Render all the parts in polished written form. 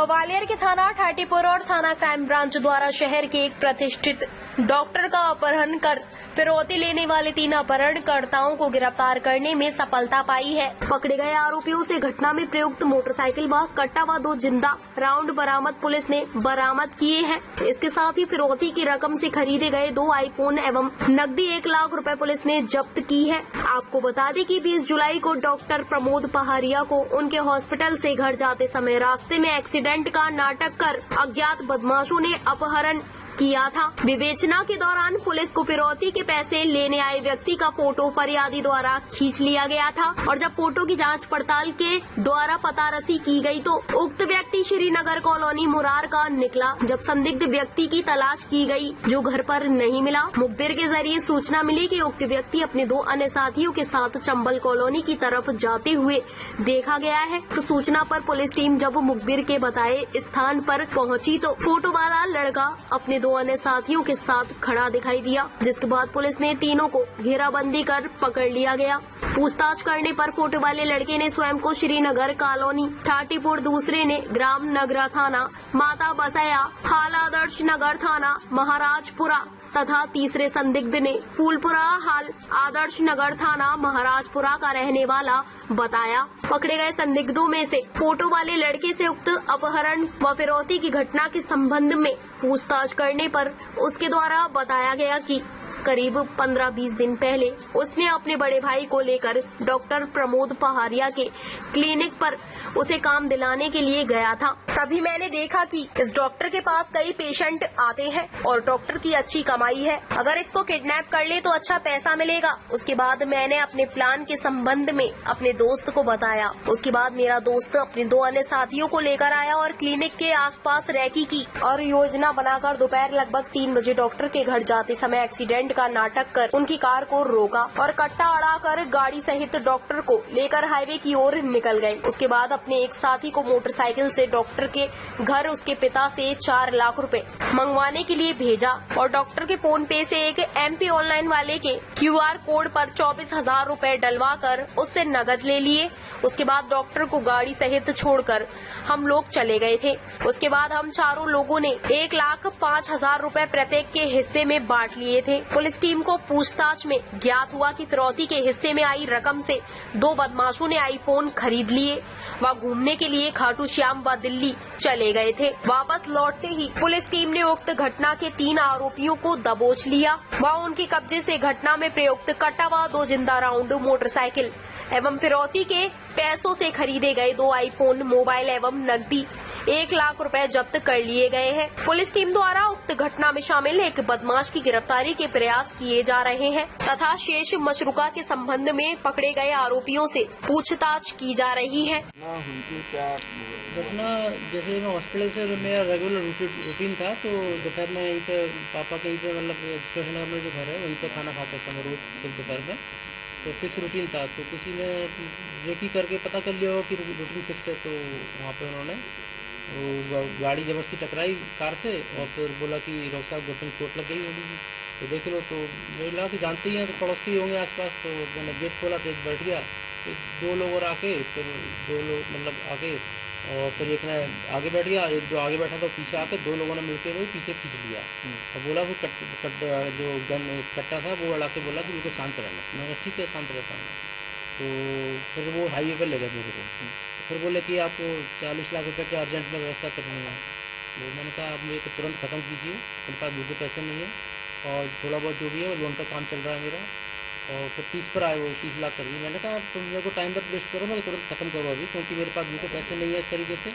ग्वालियर के थाना ठाटीपुर और थाना क्राइम ब्रांच द्वारा शहर के एक प्रतिष्ठित डॉक्टर का अपहरण कर फिरौती लेने वाले 3 अपहरणकर्ताओं को गिरफ्तार करने में सफलता पाई है। पकड़े गए आरोपियों से घटना में प्रयुक्त मोटरसाइकिल व कट्टा व 2 जिंदा राउंड बरामद पुलिस ने बरामद किए हैं। इसके साथ ही फिरौती की रकम से खरीदे गए 2 आईफोन एवं नकदी 1 लाख रुपए पुलिस ने जब्त की है। आपको बता दें कि 20 जुलाई को डॉक्टर प्रमोद पहाड़िया को उनके हॉस्पिटल से घर जाते समय रास्ते में एक्सीडेंट का नाटक कर अज्ञात बदमाशों ने अपहरण किया था। विवेचना के दौरान पुलिस को फिरौती के पैसे लेने आए व्यक्ति का फोटो फरियादी द्वारा खींच लिया गया था और जब फोटो की जांच पड़ताल के द्वारा पतारसी की गई तो उक्त व्यक्ति श्रीनगर कॉलोनी मुरार का निकला। जब संदिग्ध व्यक्ति की तलाश की गई जो घर पर नहीं मिला, मुखबिर के जरिए सूचना मिली कि उक्त व्यक्ति अपने 2 अन्य साथियों के साथ चंबल कॉलोनी की तरफ जाते हुए देखा गया है। तो सूचना पर पुलिस टीम जब मुखबिर के बताए स्थान पर पहुंची तो फोटो वाला लड़का अपने 2 अन्य साथियों के साथ खड़ा दिखाई दिया, जिसके बाद पुलिस ने तीनों को घेराबंदी कर पकड़ लिया गया। पूछताछ करने पर फोटो वाले लड़के ने स्वयं को श्रीनगर कॉलोनी ठाटीपुर, दूसरे ने ग्राम नगरा थाना माता बसैया हाल आदर्श नगर थाना महाराजपुरा तथा तीसरे संदिग्ध ने फूलपुरा हाल आदर्श नगर थाना महाराजपुरा का रहने वाला बताया। पकड़े गए संदिग्धों में से फोटो वाले लड़के से उक्त अपहरण व फिरौती की घटना के संबंध में पूछताछ करने पर उसके द्वारा बताया गया कि करीब 15-20 दिन पहले उसने अपने बड़े भाई को लेकर डॉक्टर प्रमोद पहाड़िया के क्लिनिक पर उसे काम दिलाने के लिए गया था। तभी मैंने देखा कि इस डॉक्टर के पास कई पेशेंट आते हैं और डॉक्टर की अच्छी कमाई है, अगर इसको किडनैप कर ले तो अच्छा पैसा मिलेगा। उसके बाद मैंने अपने प्लान के संबंध में अपने दोस्त को बताया। उसके बाद मेरा दोस्त अपने 2 अन्य साथियों को लेकर आया और क्लिनिक के आसपास रैकी की और योजना बनाकर दोपहर लगभग 3 बजे डॉक्टर के घर जाते समय एक्सीडेंट का नाटक कर उनकी कार को रोका और कट्टा अड़ाकर गाड़ी सहित डॉक्टर को लेकर हाईवे की ओर निकल गए। उसके बाद अपने एक साथी को मोटरसाइकिल से डॉक्टर के घर उसके पिता से 4 लाख रुपए मंगवाने के लिए भेजा और डॉक्टर के फोन पे से एक MP ऑनलाइन वाले के QR कोड पर 24,000 रुपए डलवा कर उससे नकद ले लिए। उसके बाद डॉक्टर को गाड़ी सहित छोड़कर हम लोग चले गए थे। उसके बाद हम चारों लोगों ने 1,05,000 रुपए प्रत्येक के हिस्से में बांट लिए थे। पुलिस टीम को पूछताछ में ज्ञात हुआ कि फिरौती के हिस्से में आई रकम से 2 बदमाशों ने आईफोन खरीद लिए व घूमने के लिए खाटू श्याम व दिल्ली चले गए थे। वापस लौटते ही पुलिस टीम ने उक्त घटना के 3 आरोपियों को दबोच लिया व उनके कब्जे से घटना में प्रयुक्त कट्टा व 2 जिंदा राउंड मोटरसाइकिल एवं फिरौती के पैसों से खरीदे गए 2 आईफोन मोबाइल एवं नकदी 1 लाख रुपए जब्त कर लिए गए हैं। पुलिस टीम द्वारा उक्त घटना में शामिल एक बदमाश की गिरफ्तारी के प्रयास किए जा रहे हैं तथा शेष मशरूका के संबंध में पकड़े गए आरोपियों से पूछताछ की जा रही है। घटना जैसे मैं हॉस्पिटल से मेरा रेगुलर रूटीन था, तो दोपहर में यहीं पे पापा के यहीं पे मतलब स्टेशन में जो घर है वहीं पे खाना खाता था मैं रोज दोपहर में, तो फिक्स रूटीन था। तो किसी ने रेकी करके पता कर लिया हो कि रूटीन फिक्स है, तो वहाँ पे उन्होंने वो गाड़ी जबरदस्ती टकराई कार से और फिर बोला कि डॉक्टर साहब घुटने में चोट लग गई होगी, तो देख लो। तो मुझे लगा कि जानते ही हैं तो पड़ोस के ही होंगे आसपास, तो मैंने गेट खोला तो एक बैठ गया, तो 2 लोग और आके फिर 2 लोग मतलब आके और फिर एक ने आगे बैठ गया, एक जो आगे बैठा था पीछे आके 2 लोगों ने मिलकर वही पीछे खींच लिया और बोला वो जो गन कट्टा था वो अड़ा के बोला कि उनको शांत रहना। मैंने ठीक है शांत रहता हूँ। तो फिर वो हाईवे पर ले गए मेरे को, फिर बोले कि आपको 40 लाख रुपए की अर्जेंट में व्यवस्था करनी है। तो मैंने कहा आप मेरे को तुरंत ख़त्म कीजिए, मेरे पास बिल्कुल पैसे नहीं है और थोड़ा बहुत जो भी है वो लोन का काम चल रहा है मेरा। और फिर 30 पर आए वो 30 लाख कर दिए। मैंने कहा तुम मेरे को टाइम पर वेस्ट करो, मैं तुरंत खत्म करो अभी, क्योंकि मेरे पास बिल्कुल पैसे नहीं है इस तरीके से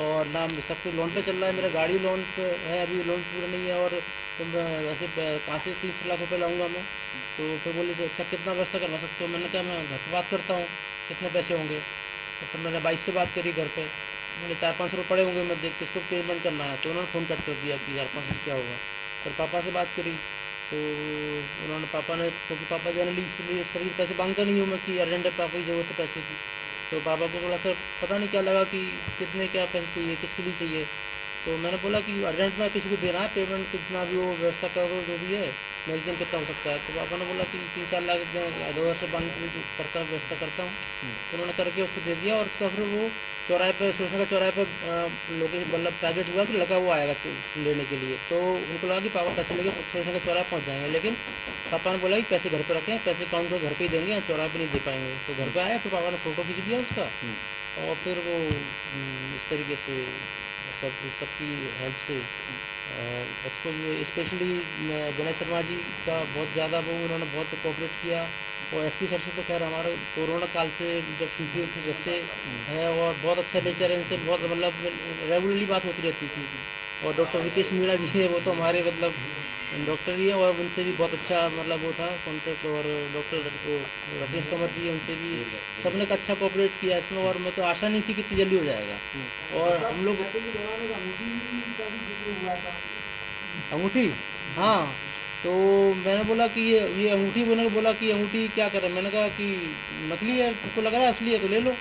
और ना सब कुछ लोन पे चल रहा है, मेरा गाड़ी लोन पे है, अभी लोन पूरा नहीं है और तुम वैसे कहाँ से 30 लाख रुपये लाऊंगा मैं। तो फिर बोले अच्छा कितना व्यवस्था करवा सकते हो। मैंने कहा मैं घर पर बात करता हूँ कितने पैसे होंगे। तो फिर मैंने बाइक से बात करी घर पे, मैंने 400-500 रुपये पड़े होंगे, मैं देख किसको पेमेंट करना है। तो उन्होंने फ़ोन कट कर दिया कि 400-500 क्या होगा। फिर पापा से बात करी तो उन्होंने पापा ने, क्योंकि पापा जनरली इसलिए इस तरीके पैसे मांगता नहीं हूँ मैं कि अर्जेंट है पापा की ज़रूरत है पैसे की, तो पापा को थोड़ा सा पता नहीं क्या लगा कि कितने क्या पैसे चाहिए, किसके लिए चाहिए। तो मैंने बोला कि अर्जेंट में किसी को देना है, पेमेंट कितना भी हो व्यवस्था करो जो भी है, मैक्सिमम कितना हो सकता है। तो पापा ने बोला कि 3-4 लाख मैं 2 से बांध के करता हूँ, व्यवस्था करता हूँ। तो उन्होंने करके उसको दे दिया, और उसका फिर वो चौराहे पे, स्टेशन का चौराहे पे लोकेशन मतलब टारगेट हुआ कि लगा वो आएगा लेने के लिए। तो उनको लगा कि पापा पैसे लेके स्टेशन का चौराहे पहुँच जाएंगे, लेकिन पापा ने बोला कि पैसे घर पे रखें, पैसे अकाउंट में घर पे ही देंगे, चौराहे पे नहीं दे पाएंगे। तो घर पे आया, फिर पापा ने फ़ोटो खींच दिया उसका, और फिर वो इस तरीके से सबकी हेल्प से स्पेशली विनय शर्मा जी का बहुत ज़्यादा वो उन्होंने बहुत कोऑपरेट किया। और एसपी सर से तो खैर हमारे कोरोना काल से जब छुट्टी होती थी अच्छे हैं, और बहुत अच्छा नेचर है इनसे, बहुत मतलब रेगुलरली बात होती रहती थी। और डॉक्टर विकेश मीणा जी है, वो तो हमारे मतलब डॉक्टर ही है, और उनसे भी बहुत अच्छा मतलब वो था कॉन्टेक्ट। और डॉक्टर राकेश कंवर जी, उनसे भी सबने का अच्छा कोऑपरेट किया इसमें, और मैं तो आशा नहीं थी कि इतनी जल्दी हो जाएगा। और हम लोग अंगूठी, हाँ, तो मैंने बोला कि ये अंगूठी, उन्होंने बोला कि अंगूठी क्या करें, मैंने कहा कि नकली है, तुमको लग रहा है असली है तो ले लो,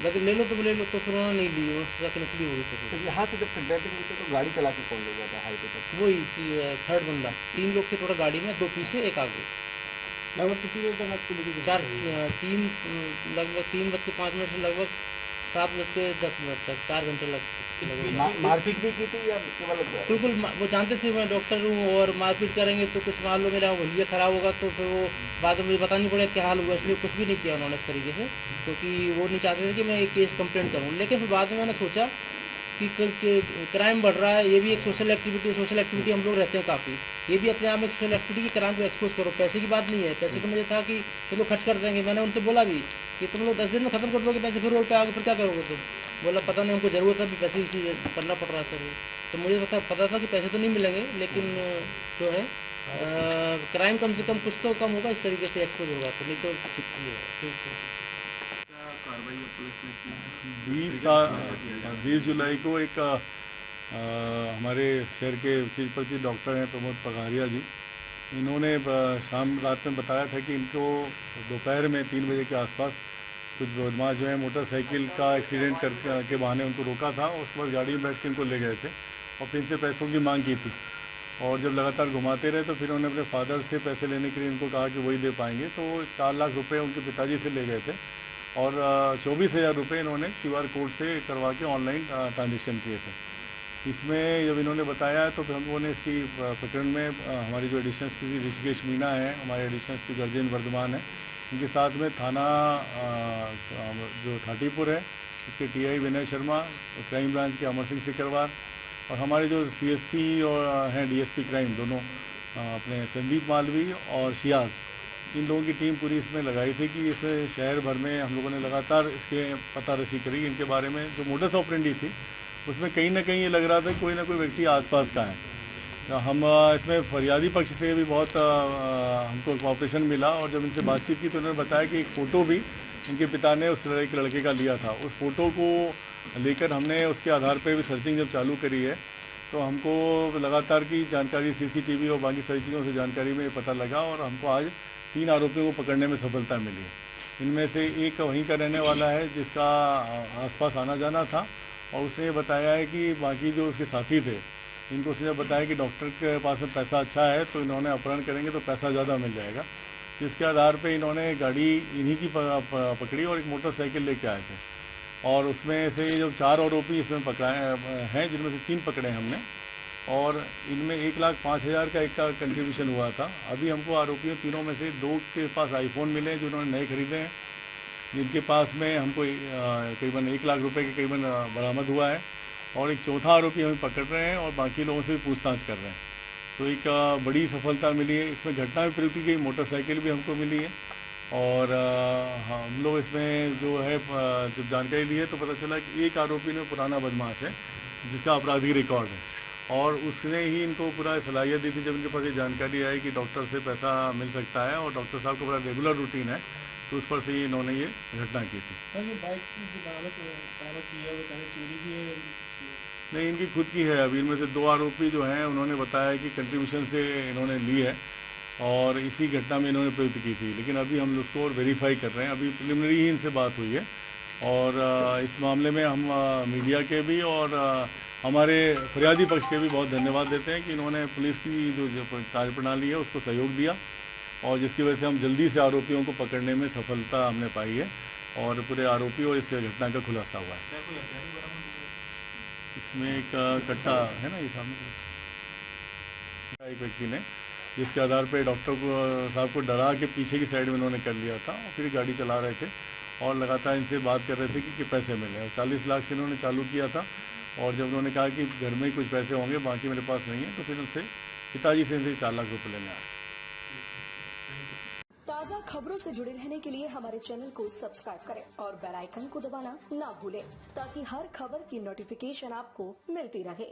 लेकिन ले लो तो ले लो। तो फिर उन्होंने नहीं ली, उन्होंने सोचा कि नकली होगी। तो तो यहाँ से जब किडनैपिंग हुई थी तो गाड़ी चला के कौन ले गया था हाईवे तक? वही थर्ड बंदा, 3 लोग थे टोटल गाड़ी में, 2 पीछे 1 आगे। लगभग कितनी देर तक आपको लेके गए? 4 3 लगभग 3:05 से लगभग 7:10 तक 4 घंटे लग। मारपीट भी की थी या केवल? बिल्कुल वो जानते थे मैं डॉक्टर हूँ, और मारपीट करेंगे तो कुछ मान लो मेरा हुलिया खराब होगा, तो फिर वो बाद में मुझे पता नहीं पड़ेगा क्या हाल हुआ, इसलिए कुछ भी नहीं किया उन्होंने इस तरीके से, क्योंकि वो नहीं चाहते थे कि मैं एक केस कंप्लेंट करूँ। लेकिन फिर बाद में मैंने सोचा कि क्राइम बढ़ रहा है, ये भी एक सोशल एक्टिविटी हम लोग रहते हैं काफ़ी, ये भी अपने आप में सोशल एक्टिविटी की क्राइम को एक्सपोज करो। पैसे की बात नहीं है, पैसे तो मुझे था कि ये लोग खर्च कर देंगे। मैंने उनसे बोला भी कि तुम लोग 10 दिन में ख़त्म कर दोगे पैसे, फिर रोड पे आओगे फिर क्या करोगे तुम? बोला पता नहीं, हमको ज़रूरत है, पैसे इसी करना पड़ रहा है सर। तो मुझे पता था कि पैसे तो नहीं मिलेंगे, लेकिन जो है क्राइम कम से कम कुछ तो कम होगा, इस तरीके से एक्सपोज होगा, तो नहीं तो ठीक है। 20 जुलाई को एक हमारे शहर के चीज प्रति डॉक्टर हैं प्रमोद पघारिया जी, इन्होंने शाम रात में बताया था कि इनको दोपहर में 3 बजे के आसपास कुछ बदमाश जो है मोटरसाइकिल का एक्सीडेंट के बहाने उनको रोका था, उसके बाद गाड़ी में बैठ के इनको ले गए थे और फिर इनसे पैसों की मांग की थी। और जब लगातार घुमाते रहे तो फिर उन्होंने अपने फादर से पैसे लेने के लिए इनको कहा कि वही दे पाएंगे, तो 4 लाख रुपए उनके पिताजी से ले गए थे, और 24,000 रुपये इन्होंने QR कोड से करवा के ऑनलाइन ट्रांजेक्शन किए थे। इसमें जब इन्होंने बताया तो फिर हम लोगों ने इसकी प्रकरण में हमारी जो एडिशनल एसपी ऋषिकेश मीणा है, हमारे एडिशनल एसपी गर्जन वर्धमान है, इनके साथ में थाना जो थाटीपुर है इसके TI Vinay Sharma, crime branch के अमर सिंह सिकरवार, और हमारे जो CSP और हैं DSP क्राइम दोनों अपने संदीप मालवी और शियाज, इन लोगों की टीम पूरी इसमें लगाई थी कि इसमें शहर भर में हम लोगों ने लगातार इसके पता रसी करी। इनके बारे में जो मोडस ऑपरेंडी थी उसमें कहीं ना कहीं ये लग रहा था कोई ना कोई व्यक्ति आसपास का है। तो हम इसमें फरियादी पक्ष से भी बहुत हमको कोऑपरेशन मिला, और जब इनसे बातचीत की तो उन्होंने बताया कि एक फ़ोटो भी इनके पिता ने उस एक लड़के का लिया था। उस फ़ोटो को लेकर हमने उसके आधार पर भी सर्चिंग जब चालू करी है तो हमको लगातार की जानकारी CCTV और बाकी सारी चीज़ों से जानकारी में पता लगा, और हमको आज 3 आरोपियों को पकड़ने में सफलता मिली है। इनमें से एक वहीं का रहने वाला है जिसका आसपास आना जाना था, और उसने बताया है कि बाकी जो उसके साथी थे इनको उसने बताया कि डॉक्टर के पास में पैसा अच्छा है तो इन्होंने अपहरण करेंगे तो पैसा ज़्यादा मिल जाएगा। जिसके आधार पे इन्होंने गाड़ी इन्हीं की पकड़ी और एक मोटरसाइकिल लेके आए थे, और उसमें से जो 4 आरोपी इसमें पकड़ाए हैं, जिनमें से 3 पकड़े हैं हमने, और इनमें 1,05,000 का एक का कंट्रीब्यूशन हुआ था। अभी हमको आरोपियों तीनों में से 2 के पास आईफोन मिले हैं जो उन्होंने नए खरीदे हैं, जिनके पास में हमको करीबन 1 लाख रुपए के करीबन बरामद हुआ है, और एक चौथा आरोपी हम पकड़ रहे हैं और बाकी लोगों से भी पूछताछ कर रहे हैं। तो एक बड़ी सफलता मिली है। इसमें घटना में प्रयुक्त की गई मोटरसाइकिल भी हमको मिली है, और हम लोग इसमें जो है जब जानकारी ली है तो पता चला कि एक आरोपी में पुराना बदमाश है जिसका आपराधिक रिकॉर्ड है, और उसने ही इनको पूरा सलाहियत दी थी। जब इनके पास ये जानकारी आई कि डॉक्टर से पैसा मिल सकता है और डॉक्टर साहब का बड़ा रेगुलर रूटीन है, तो उस पर से ही इन्होंने ये घटना की थी। नहीं, इनकी खुद की है। अभी इनमें से 2 आरोपी जो हैं उन्होंने बताया कि कंट्रीब्यूशन से इन्होंने ली है और इसी घटना में इन्होंने प्रयुक्त की थी, लेकिन अभी हम उसको और वेरीफाई कर रहे हैं। अभी प्रिलिमिनरी ही इनसे बात हुई है और इस मामले में हम मीडिया के भी और हमारे फरियादी पक्ष के भी बहुत धन्यवाद देते हैं कि इन्होंने पुलिस की जो कार्यप्रणाली है उसको सहयोग दिया और जिसकी वजह से हम जल्दी से आरोपियों को पकड़ने में सफलता हमने पाई है और पूरे आरोपी और इस घटना का खुलासा हुआ है। इसमें एक कट्टा है ना, ये सामने एक व्यक्ति ने, जिसके आधार पे डॉक्टर को साहब को डरा के पीछे की साइड में इन्होंने कर लिया था और फिर गाड़ी चला रहे थे और लगातार इनसे बात कर रहे थे कि पैसे मिले और 40 लाख से इन्होंने चालू किया था और जब उन्होंने कहा कि घर में ही कुछ पैसे होंगे बाकी मेरे पास नहीं है तो फिर उनसे पिताजी से इनसे 4 लाख रुपये लेने आए। ताज़ा खबरों से जुड़े रहने के लिए हमारे चैनल को सब्सक्राइब करें और बेल आइकन को दबाना ना भूलें ताकि हर खबर की नोटिफिकेशन आपको मिलती रहे।